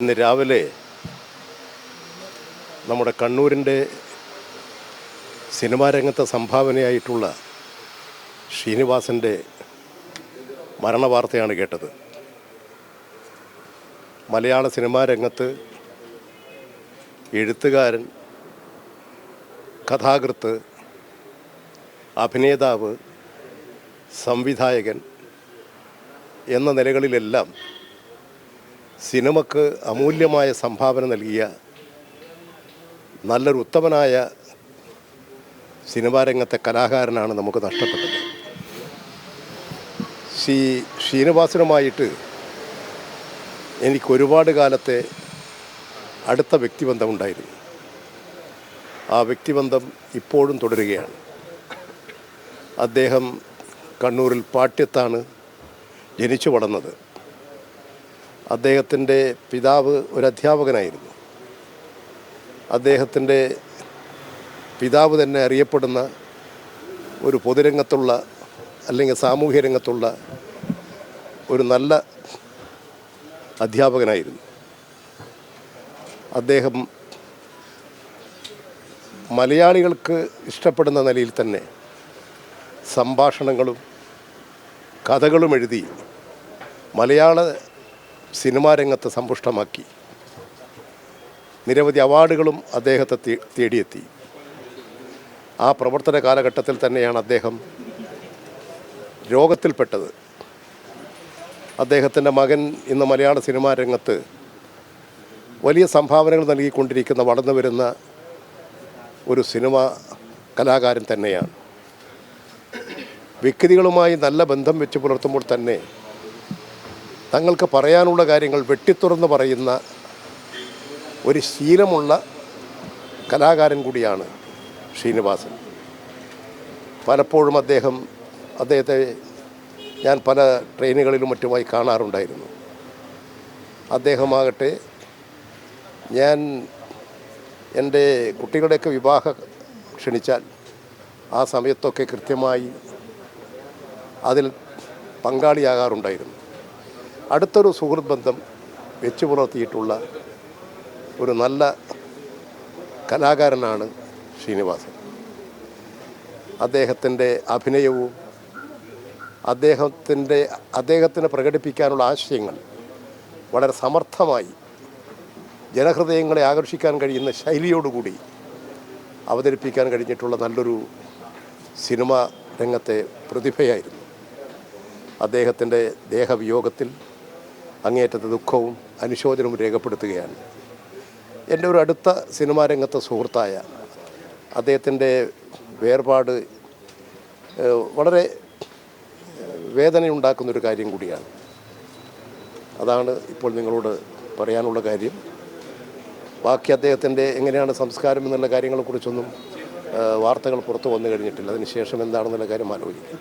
ഇന്ന് രാവിലെ നമ്മുടെ കണ്ണൂരിൻ്റെ സിനിമാ രംഗത്തെ സംഭാവനയായിട്ടുള്ള ശ്രീനിവാസൻ്റെ മരണവാർത്തയാണ് കേട്ടത്. മലയാള സിനിമാ രംഗത്ത് എഴുത്തുകാരൻ, കഥാകൃത്ത്, അഭിനേതാവ്, സംവിധായകൻ എന്ന നിലകളിലെല്ലാം സിനിമക്ക് അമൂല്യമായ സംഭാവന നൽകിയ നല്ലൊരു ഉത്തമനായ സിനിമാ രംഗത്തെ കലാകാരനാണ് നമുക്ക് നഷ്ടപ്പെട്ടത്. ശ്രീനിവാസനുമായിട്ട് എനിക്കൊരുപാട് കാലത്തെ അടുത്ത വ്യക്തിബന്ധമുണ്ടായിരുന്നു. ആ വ്യക്തിബന്ധം ഇപ്പോഴും തുടരുകയാണ്. അദ്ദേഹം കണ്ണൂരിൽ പാട്യത്താണ് ജനിച്ചു വളർന്നത്. അദ്ദേഹത്തിൻ്റെ പിതാവ് ഒരു അധ്യാപകനായിരുന്നു. അദ്ദേഹത്തിൻ്റെ പിതാവ് തന്നെ അറിയപ്പെടുന്ന ഒരു പൊതുരംഗത്തുള്ള അല്ലെങ്കിൽ സാമൂഹ്യ രംഗത്തുള്ള ഒരു നല്ല അധ്യാപകനായിരുന്നു. അദ്ദേഹം മലയാളികൾക്ക് ഇഷ്ടപ്പെടുന്ന നിലയിൽ തന്നെ സംഭാഷണങ്ങളും കഥകളും എഴുതി മലയാള സിനിമാ രംഗത്ത് സമ്പുഷ്ടമാക്കി. നിരവധി അവാർഡുകളും അദ്ദേഹത്തെ തേടിയെത്തി. ആ പ്രവർത്തന കാലഘട്ടത്തിൽ തന്നെയാണ് അദ്ദേഹം രോഗത്തിൽപ്പെട്ടത്. അദ്ദേഹത്തിൻ്റെ മകൻ ഇന്ന് മലയാള സിനിമാ രംഗത്ത് വലിയ സംഭാവനകൾ നൽകിക്കൊണ്ടിരിക്കുന്ന, വളർന്നു വരുന്ന ഒരു സിനിമാ കലാകാരൻ തന്നെയാണ്. വ്യക്തികളുമായി നല്ല ബന്ധം വെച്ച് പുലർത്തുമ്പോൾ തന്നെ തങ്ങൾക്ക് പറയാനുള്ള കാര്യങ്ങൾ വെട്ടിത്തുറന്ന് പറയുന്ന ഒരു ശീലമുള്ള കലാകാരൻ കൂടിയാണ് ശ്രീനിവാസൻ. പലപ്പോഴും അദ്ദേഹത്തെ ഞാൻ പല ട്രെയിനുകളിലും മറ്റുമായി കാണാറുണ്ടായിരുന്നു. അദ്ദേഹമാകട്ടെ, ഞാൻ എൻ്റെ കുട്ടികളുടെയൊക്കെ വിവാഹം ക്ഷണിച്ചാൽ ആ സമയത്തൊക്കെ കൃത്യമായി അതിൽ പങ്കാളിയാകാറുണ്ടായിരുന്നു. അടുത്തൊരു സുഹൃത്ത് ബന്ധം വെച്ചു പുലർത്തിയിട്ടുള്ള ഒരു നല്ല കലാകാരനാണ് ശ്രീനിവാസൻ. അദ്ദേഹത്തിൻ്റെ അഭിനയവും അദ്ദേഹത്തിന് പ്രകടിപ്പിക്കാനുള്ള ആശയങ്ങൾ വളരെ സമർത്ഥമായി ജനഹൃദയങ്ങളെ ആകർഷിക്കാൻ കഴിയുന്ന ശൈലിയോടുകൂടി അവതരിപ്പിക്കാൻ കഴിഞ്ഞിട്ടുള്ള നല്ലൊരു സിനിമാ രംഗത്തെ പ്രതിഭയായിരുന്നു. അദ്ദേഹത്തിൻ്റെ ദേഹവിയോഗത്തിൽ അങ്ങേയറ്റത്തെ ദുഃഖവും അനുശോചനവും രേഖപ്പെടുത്തുകയാണ്. എൻ്റെ ഒരു അടുത്ത സിനിമാ രംഗത്തെ സുഹൃത്തായ അദ്ദേഹത്തിൻ്റെ വേർപാട് വളരെ വേദനയുണ്ടാക്കുന്നൊരു കാര്യം കൂടിയാണ്. അതാണ് ഇപ്പോൾ നിങ്ങളോട് പറയാനുള്ള കാര്യം. ബാക്കി അദ്ദേഹത്തിൻ്റെ എങ്ങനെയാണ് സംസ്കാരം എന്നുള്ള കാര്യങ്ങളെക്കുറിച്ചൊന്നും വാർത്തകൾ പുറത്തു വന്നു കഴിഞ്ഞിട്ടില്ല. അതിനുശേഷം എന്താണെന്നുള്ള കാര്യം ആലോചിക്കും.